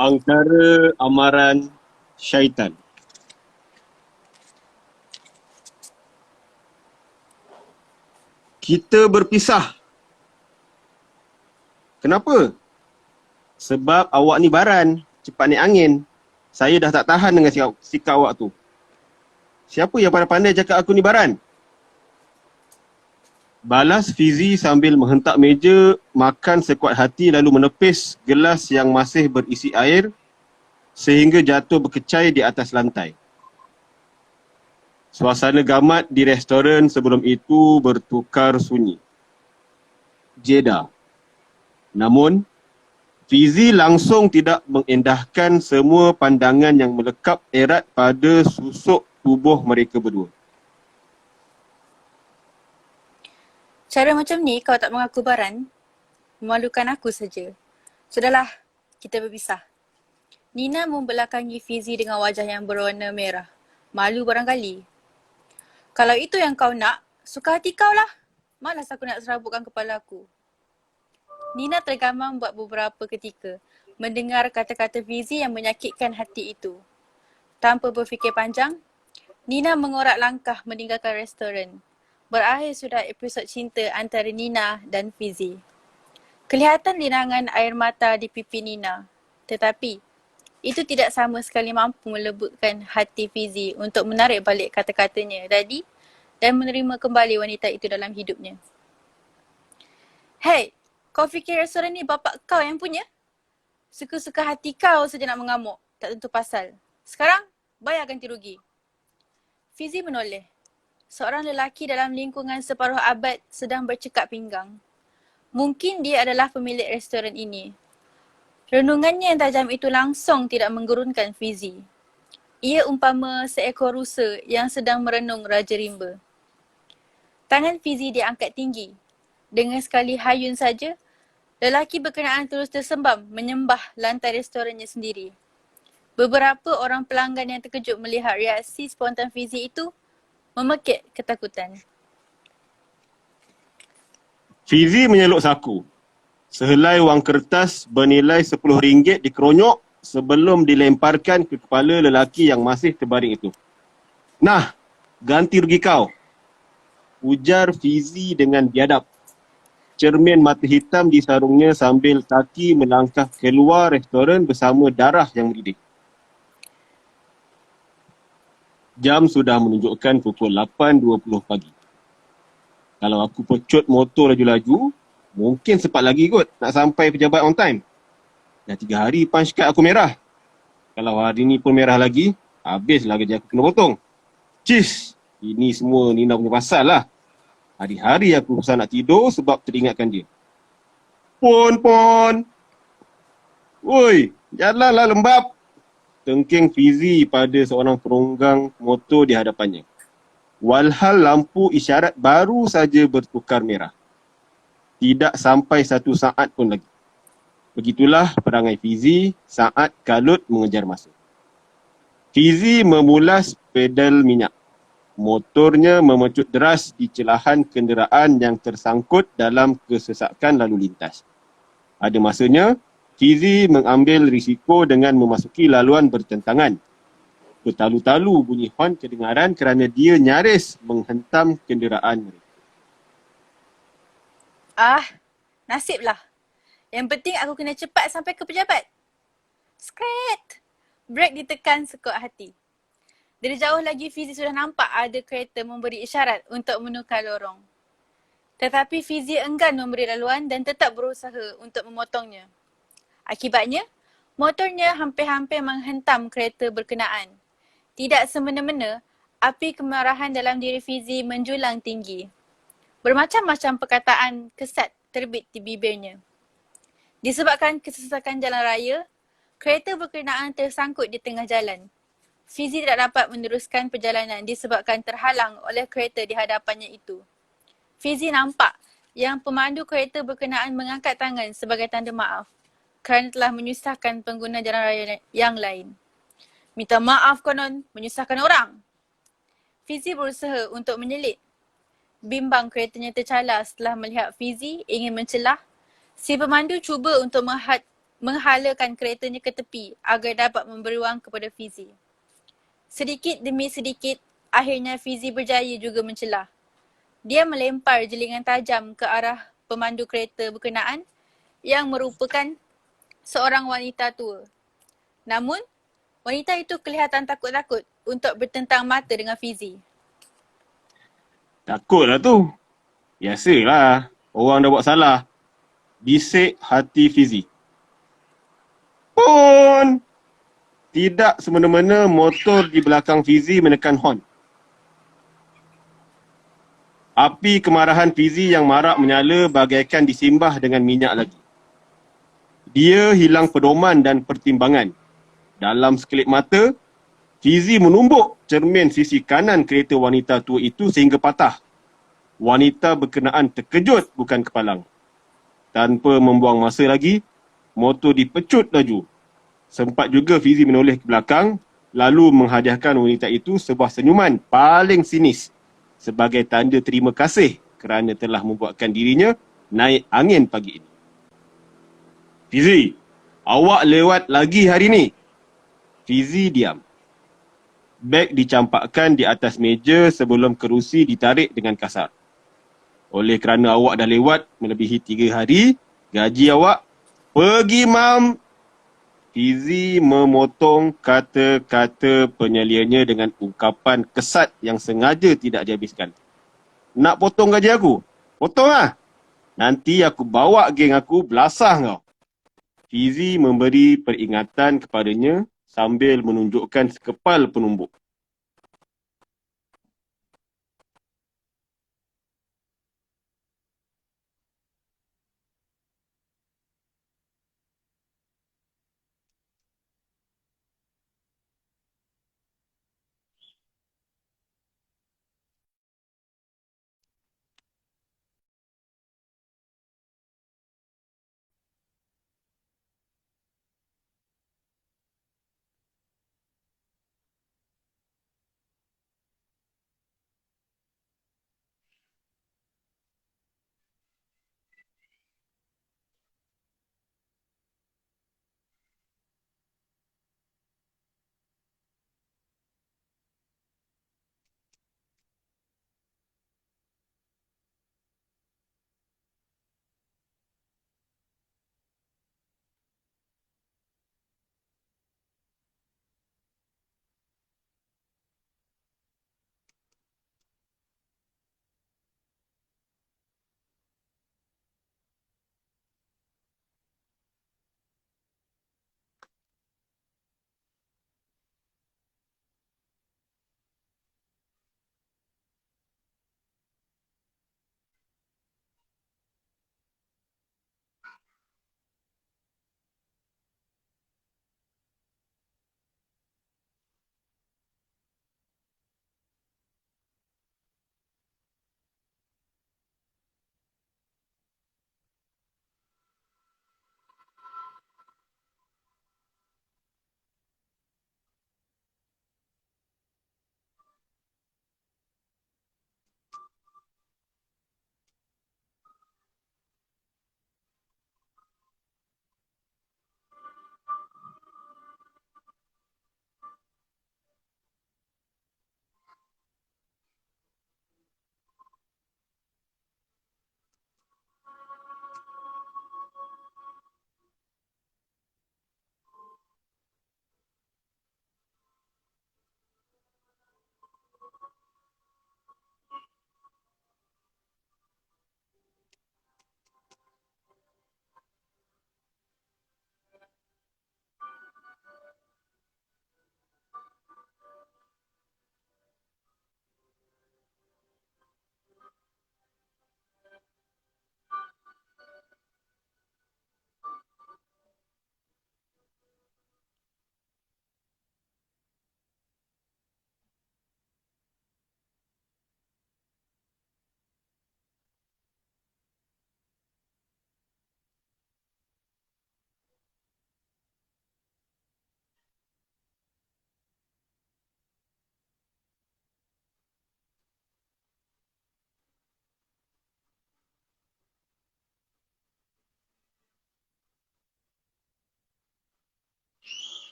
Angkara amaran syaitan. Kita berpisah. Kenapa? Sebab awak ni baran, cepat naik angin. Saya dah tak tahan dengan sikap awak tu. Siapa yang pandai-pandai cakap aku ni baran? Balas Fizi sambil menghentak meja, makan sekuat hati lalu menepis gelas yang masih berisi air sehingga jatuh berkecai di atas lantai. Suasana gamat di restoran sebelum itu bertukar sunyi. Jeda. Namun, Fizi langsung tidak mengendahkan semua pandangan yang melekap erat pada susuk tubuh mereka berdua. Cara macam ni kau tak mengaku baran, memalukan aku saja. Sudahlah, kita berpisah. Nina membelakangi Fizi dengan wajah yang berwarna merah. Malu barangkali. Kalau itu yang kau nak, suka hati kau lah. Malas aku nak serabutkan kepala aku. Nina tergamam buat beberapa ketika mendengar kata-kata Fizi yang menyakitkan hati itu. Tanpa berfikir panjang, Nina mengorak langkah meninggalkan restoran. Berakhir sudah episod cinta antara Nina dan Fizi. Kelihatan linangan air mata di pipi Nina. Tetapi, itu tidak sama sekali mampu melembutkan hati Fizi untuk menarik balik kata-katanya tadi dan menerima kembali wanita itu dalam hidupnya. Hey, kau fikir restoran ni bapak kau yang punya? Suka-suka hati kau saja nak mengamuk, tak tentu pasal. Sekarang, bayar ganti rugi. Fizi menoleh. Seorang lelaki dalam lingkungan separuh abad sedang bercekak pinggang. Mungkin dia adalah pemilik restoran ini. Renungannya yang tajam itu langsung tidak menggurunkan Fizi. Ia umpama seekor rusa yang sedang merenung Raja Rimba. Tangan Fizi diangkat tinggi. Dengan sekali hayun saja, lelaki berkenaan terus tersembam menyembah lantai restorannya sendiri. Beberapa orang pelanggan yang terkejut melihat reaksi spontan Fizi itu memekik ketakutan. Fizi menyeluk saku. Sehelai wang kertas bernilai RM10 dikeronyok sebelum dilemparkan ke kepala lelaki yang masih terbaring itu. Nah, ganti rugi kau. Ujar Fizi dengan biadab. Cermin mata hitam di sarungnya sambil kaki melangkah keluar restoran bersama darah yang mendidih. Jam sudah menunjukkan pukul 8.20 pagi. Kalau aku pecut motor laju-laju, mungkin sempat lagi kot nak sampai pejabat on time. Dah 3 hari punch card aku merah. Kalau hari ni pun merah lagi, habislah kerja aku kena potong. Cis, ini semua Nina punya pasal lah. Hari-hari aku susah nak tidur sebab teringatkan dia. Pon. Woi, jalanlah lembab. Tengking Fizi pada seorang peronggang motor di hadapannya. Walhal lampu isyarat baru saja bertukar merah. Tidak sampai 1 saat pun lagi. Begitulah perangai Fizi saat kalut mengejar masa. Fizi memulas pedal minyak. Motornya memecut deras di celahan kenderaan yang tersangkut dalam kesesakan lalu lintas. Ada masanya, Fizi mengambil risiko dengan memasuki laluan bertentangan. Bertalu-talu bunyi hon kedengaran kerana dia nyaris menghentam kenderaan mereka. Nasiblah. Yang penting aku kena cepat sampai ke pejabat. Skret! Brek ditekan sekuat hati. Dari jauh lagi Fizi sudah nampak ada kereta memberi isyarat untuk menukar lorong. Tetapi Fizi enggan memberi laluan dan tetap berusaha untuk memotongnya. Akibatnya, motornya hampir-hampir menghentam kereta berkenaan. Tidak semena-mena, api kemarahan dalam diri Fizi menjulang tinggi. Bermacam-macam perkataan kesat terbit di bibirnya. Disebabkan kesesakan jalan raya, kereta berkenaan tersangkut di tengah jalan. Fizi tidak dapat meneruskan perjalanan disebabkan terhalang oleh kereta di hadapannya itu. Fizi nampak yang pemandu kereta berkenaan mengangkat tangan sebagai tanda maaf kerana telah menyusahkan pengguna jalan raya yang lain. Minta maaf konon menyusahkan orang. Fizi berusaha untuk menyelit. Bimbang keretanya tercalar setelah melihat Fizi ingin mencelah. Si pemandu cuba untuk menghalakan keretanya ke tepi agar dapat memberi ruang kepada Fizi. Sedikit demi sedikit, akhirnya Fizi berjaya juga mencelah. Dia melempar jelingan tajam ke arah pemandu kereta berkenaan yang merupakan seorang wanita tua. Namun, wanita itu kelihatan takut-takut untuk bertentang mata dengan Fizi. Takutlah tu. Biasalah. Orang dah buat salah. Bisik hati Fizi. Pun! Tidak semena-mena motor di belakang Fizi menekan hon. Api kemarahan Fizi yang marak menyala bagaikan disimbah dengan minyak lagi. Dia hilang pedoman dan pertimbangan. Dalam sekelip mata, Fizi menumbuk cermin sisi kanan kereta wanita tua itu sehingga patah. Wanita berkenaan terkejut bukan kepalang. Tanpa membuang masa lagi, motor dipecut laju. Sempat juga Fizi menoleh ke belakang, lalu menghadiahkan wanita itu sebuah senyuman paling sinis sebagai tanda terima kasih kerana telah membuatkan dirinya naik angin pagi ini. Fizi, awak lewat lagi hari ni. Fizi diam. Beg dicampakkan di atas meja sebelum kerusi ditarik dengan kasar. Oleh kerana awak dah lewat melebihi 3 hari, gaji awak pergi, mam. Fizi memotong kata-kata penyaliannya dengan ungkapan kesat yang sengaja tidak dihabiskan. Nak potong gaji aku? Potong lah. Nanti aku bawa geng aku belasah kau. Fizi memberi peringatan kepadanya sambil menunjukkan sekepal penumbuk.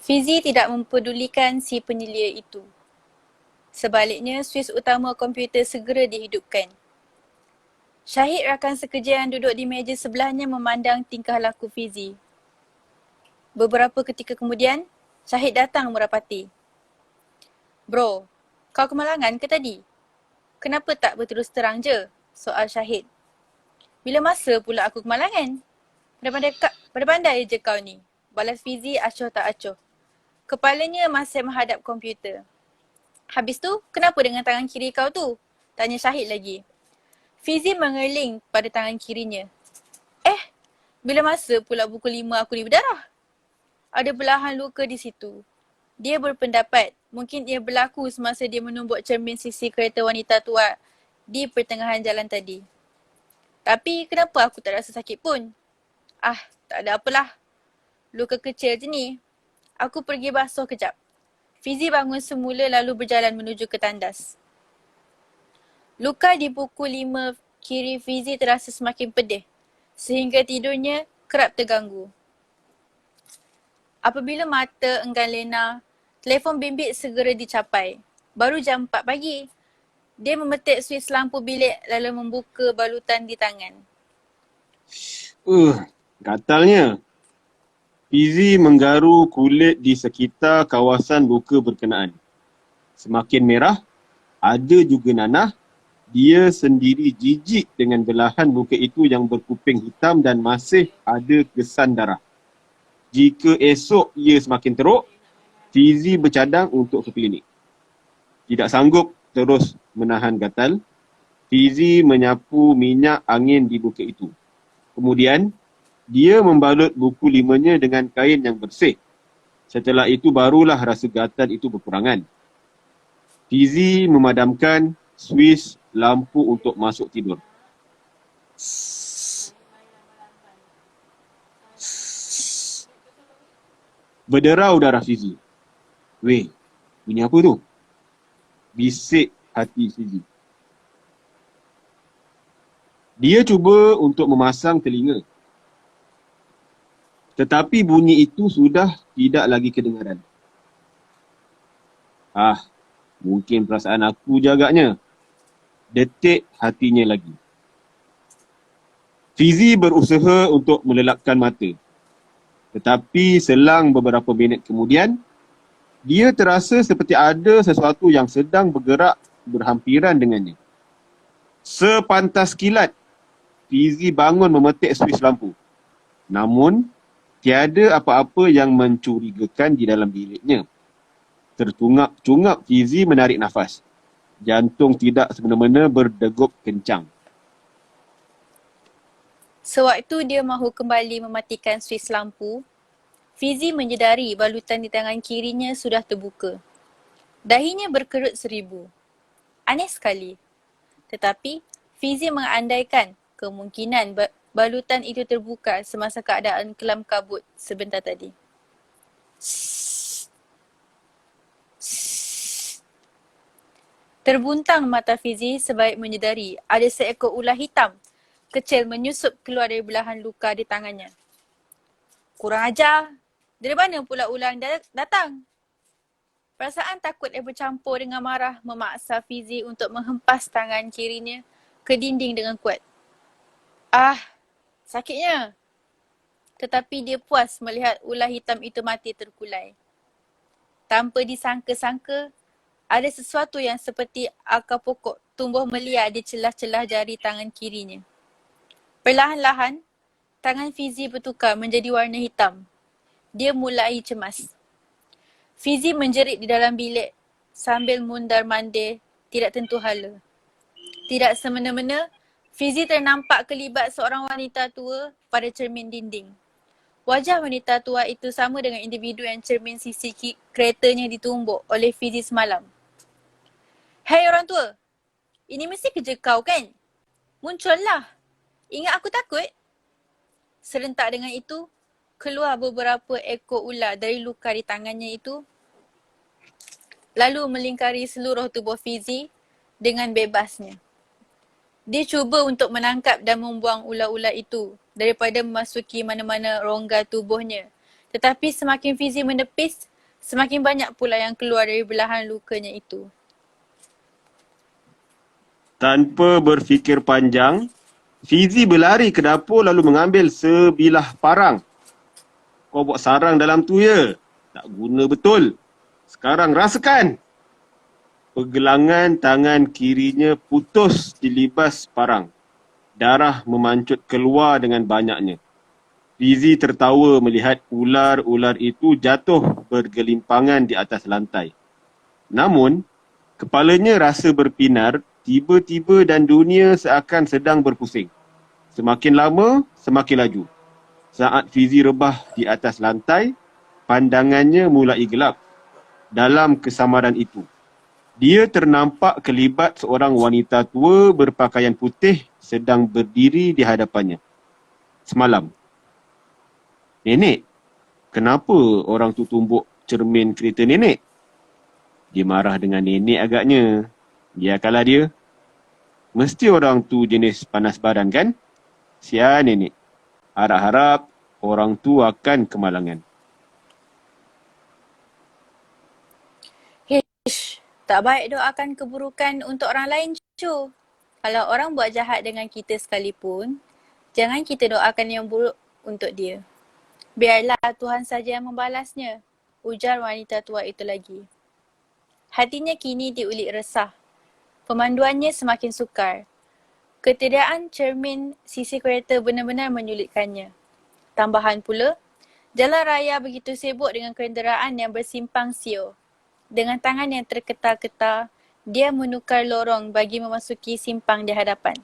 Fizi tidak mempedulikan si penyelia itu. Sebaliknya, suis utama komputer segera dihidupkan. Syahid rakan sekerja yang duduk di meja sebelahnya memandang tingkah laku Fizi. Beberapa ketika kemudian, Syahid datang merapati. Bro, kau kemalangan ke tadi? Kenapa tak berterus terang je? Soal Syahid. Bila masa pula aku kemalangan? Pandai je kau ni. Balas Fizi acuh tak acuh. Kepalanya masih menghadap komputer. Habis tu, kenapa dengan tangan kiri kau tu? Tanya Syahid lagi. Fizi mengerling pada tangan kirinya. Bila masa pula buku 5 aku ni berdarah? Ada belahan luka di situ. Dia berpendapat mungkin ia berlaku semasa dia menumbuk cermin sisi kereta wanita tua di pertengahan jalan tadi. Tapi kenapa aku tak rasa sakit pun? Tak ada apalah. Luka kecil je ni. Aku pergi basuh kejap. Fizi bangun semula lalu berjalan menuju ke tandas. Luka di buku 5 kiri Fizi terasa semakin pedih sehingga tidurnya kerap terganggu. Apabila mata enggan lena, telefon bimbit segera dicapai. Baru jam 4 pagi. Dia memetik suis lampu bilik lalu membuka balutan di tangan. Gatalnya. Fizi menggaru kulit di sekitar kawasan luka berkenaan. Semakin merah, ada juga nanah. Dia sendiri jijik dengan belahan luka itu yang berkuping hitam dan masih ada kesan darah. Jika esok ia semakin teruk, Fizi bercadang untuk ke klinik. Tidak sanggup terus menahan gatal, Fizi menyapu minyak angin di luka itu. Kemudian, dia membalut buku 5-nya dengan kain yang bersih. Setelah itu barulah rasa gatal itu berkurangan. Fizi memadamkan suis lampu untuk masuk tidur. Berderau darah Fizi. Weh, bunyi apa tu? Bisik hati Fizi. Dia cuba untuk memasang telinga. Tetapi bunyi itu sudah tidak lagi kedengaran. Mungkin perasaan aku je agaknya. Detik hatinya lagi. Fizi berusaha untuk melelapkan mata. Tetapi selang beberapa minit kemudian, dia terasa seperti ada sesuatu yang sedang bergerak berhampiran dengannya. Sepantas kilat, Fizi bangun memetik suis lampu. Namun, tiada apa-apa yang mencurigakan di dalam biliknya. Tertungap-tungap Fizi menarik nafas. Jantung tidak semena-mena berdegup kencang. Sewaktu dia mahu kembali mematikan suis lampu, Fizi menyedari balutan di tangan kirinya sudah terbuka. Dahinya berkerut seribu. Aneh sekali. Tetapi, Fizi mengandaikan kemungkinan balutan itu terbuka semasa keadaan kelam kabut sebentar tadi. Terbuntang mata Fizi sebaik menyedari ada seekor ular hitam kecil menyusup keluar dari belahan luka di tangannya. Kurang ajar. Dari mana pula ular datang? Perasaan takut yang bercampur dengan marah memaksa Fizi untuk menghempas tangan kirinya ke dinding dengan kuat. Sakitnya. Tetapi dia puas melihat ular hitam itu mati terkulai. Tanpa disangka-sangka, ada sesuatu yang seperti akar pokok tumbuh meliar di celah-celah jari tangan kirinya. Perlahan-lahan, tangan Fizi bertukar menjadi warna hitam. Dia mulai cemas. Fizi menjerit di dalam bilik sambil mundar-mandir tidak tentu hala. Tidak semena-mena, Fizi ternampak kelibat seorang wanita tua pada cermin dinding. Wajah wanita tua itu sama dengan individu yang cermin sisi keretanya ditumbuk oleh Fizi semalam. Hei orang tua, ini mesti kerja kau kan? Muncullah. Ingat aku takut? Serentak dengan itu, keluar beberapa ekor ular dari luka di tangannya itu lalu melingkari seluruh tubuh Fizi dengan bebasnya. Dia cuba untuk menangkap dan membuang ular-ular itu daripada memasuki mana-mana rongga tubuhnya. Tetapi semakin Fizi menepis, Semakin banyak pula yang keluar dari belahan lukanya itu. Tanpa berfikir panjang, Fizi berlari ke dapur lalu mengambil sebilah parang. Kau buat sarang dalam tu ya? Tak guna betul. Sekarang rasakan. Pergelangan tangan kirinya putus dilibas parang. Darah memancut keluar dengan banyaknya. Fizi tertawa melihat ular-ular itu jatuh bergelimpangan di atas lantai. Namun, kepalanya rasa berpinar, tiba-tiba dan dunia seakan sedang berpusing. Semakin lama, semakin laju. Saat Fizi rebah di atas lantai, pandangannya mulai gelap. Dalam kesamaran itu, dia ternampak kelibat seorang wanita tua berpakaian putih sedang berdiri di hadapannya. Semalam. Nenek, kenapa orang tu tumbuk cermin kereta nenek? Dia marah dengan nenek agaknya. Biarkanlah dia. Mesti orang tu jenis panas badan kan? Sian nenek. Harap-harap orang tu akan kemalangan. Hish, tak baik doakan keburukan untuk orang lain, cu. Kalau orang buat jahat dengan kita sekalipun, jangan kita doakan yang buruk untuk dia. Biarlah Tuhan saja yang membalasnya, ujar wanita tua itu lagi. Hatinya kini diulik resah. Pemanduannya semakin sukar. Ketiadaan cermin sisi kereta benar-benar menyulitkannya. Tambahan pula, jalan raya begitu sibuk dengan kenderaan yang bersimpang siur. Dengan tangan yang terketar-ketar, dia menukar lorong bagi memasuki simpang di hadapan.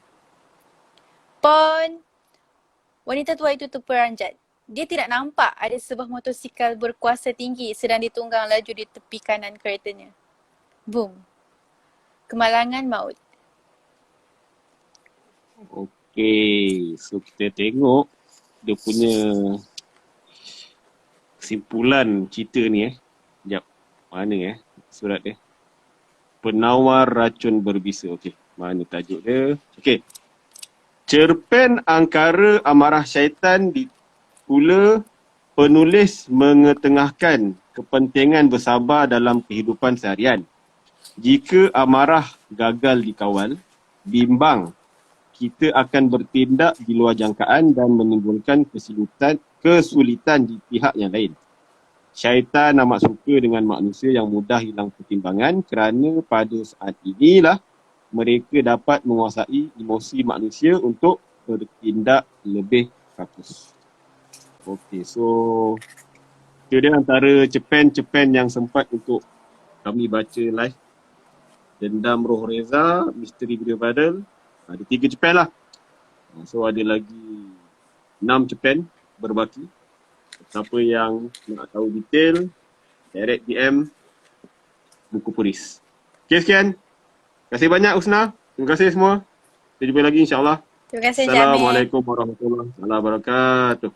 Pon! Wanita tua itu terperanjat. Dia tidak nampak ada sebuah motosikal berkuasa tinggi sedang ditunggang laju di tepi kanan keretanya. Boom! Kemalangan maut. Okey, so kita tengok dia punya kesimpulan cerita ni Sekejap, mana surat dia? Penawar racun berbisa. Okey, mana tajuk dia? Okey. Cerpen angkara amarah syaitan di pula penulis mengetengahkan kepentingan bersabar dalam kehidupan seharian. Jika amarah gagal dikawal, bimbang, kita akan bertindak di luar jangkaan dan menimbulkan kesulitan di pihak yang lain. Syaitan amat suka dengan manusia yang mudah hilang pertimbangan kerana pada saat inilah mereka dapat menguasai emosi manusia untuk bertindak lebih rakus. Okey, so itu dia antara cerpen-cerpen yang sempat untuk kami baca live. Dendam Roh Reza, Misteri Video Badal. Ada 3 cerpen lah. So ada lagi 6 cerpen berbaki. Siapa yang nak tahu detail, direct DM Buku Puris. Okay, sekian. Terima kasih banyak Usna. Terima kasih semua. Kita jumpa lagi insyaAllah. Terima kasih, Jamil. Assalamualaikum warahmatullahi wabarakatuh.